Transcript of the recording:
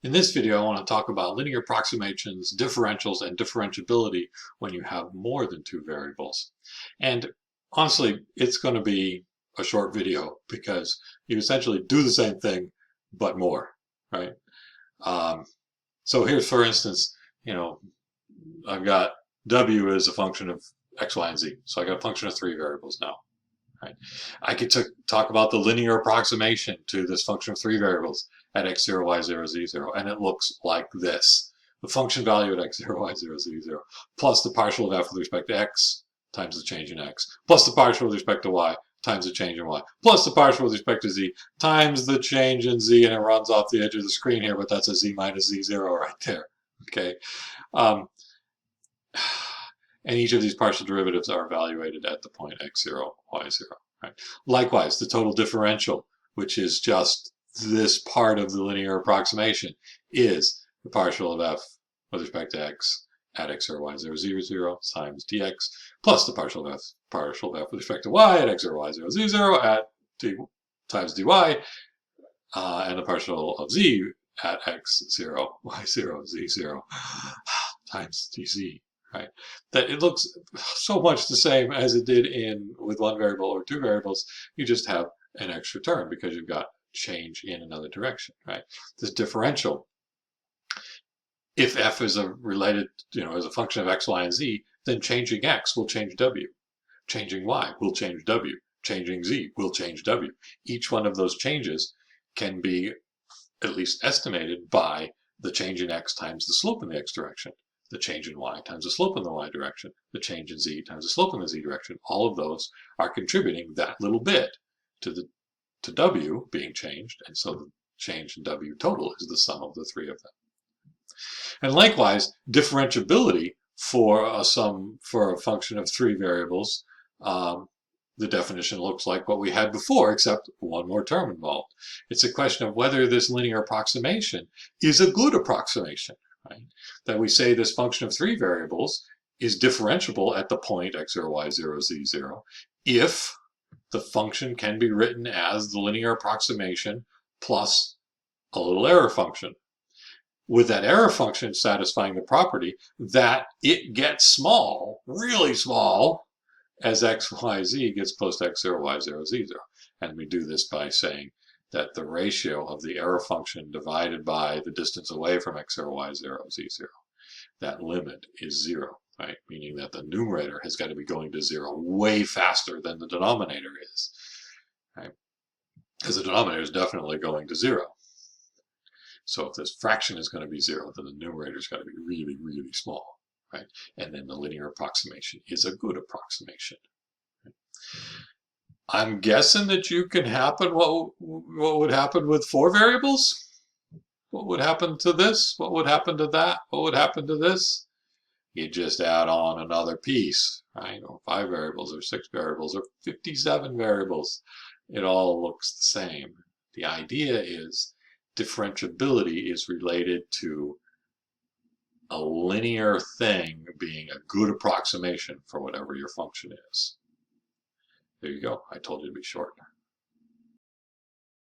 In this video, I want to talk about linear approximations, differentials, and differentiability when you have more than two variables. And honestly, it's going to be a short video because you essentially do the same thing, but more, right? So here's, for instance, I've got W as a function of X, Y, and Z. So I got a function of three variables now. Right? I could talk about the linear approximation to this function of three variables at x0, y0, z0, and it looks like this. The function value at x0, y0, z0, plus the partial of f with respect to x times the change in x, plus the partial with respect to y times the change in y, plus the partial with respect to z times the change in z, and it runs off the edge of the screen here, but that's a z minus z0 right there. Okay. And each of these partial derivatives are evaluated at the point x0, y0. Right? Likewise, the total differential, which is just this part of the linear approximation, is the partial of f with respect to x at x0, y0, 0 times dx, plus the partial of f with respect to y at x0, y0, z0 at d times dy, and the partial of z at x0, y0, z0 times dz. Right? That it looks so much the same as it did with one variable or two variables. You just have an extra term because you've got change in another direction. Right? This differential, if f is as a function of x, y, and z, then changing x will change w, changing y will change w, changing z will change w. Each one of those changes can be at least estimated by the change in x times the slope in the x direction. The change in y times the slope in the y direction, the change in z times the slope in the z direction. All of those are contributing that little bit to w being changed, and so the change in w total is the sum of the three of them. And likewise, differentiability for a function of three variables, the definition looks like what we had before, except one more term involved. It's a question of whether this linear approximation is a good approximation. Right? That we say this function of three variables is differentiable at the point x0, y0, z0 if the function can be written as the linear approximation plus a little error function, with that error function satisfying the property that it gets small, really small, as x, y, z gets close to x0, y0, z0. And we do this by saying that the ratio of the error function divided by the distance away from x0, y0, z0, that limit is 0, right? Meaning that the numerator has got to be going to 0 way faster than the denominator is, right? Because the denominator is definitely going to 0. So if this fraction is going to be 0, then the numerator's got to be really, really small, right? And then the linear approximation is a good approximation. Right? I'm guessing that you can happen what would happen with four variables? What would happen to this? What would happen to that? What would happen to this? You just add on another piece, right? Or 5 variables, or 6 variables, or 57 variables. It all looks the same. The idea is differentiability is related to a linear thing being a good approximation for whatever your function is. There you go. I told you to be short.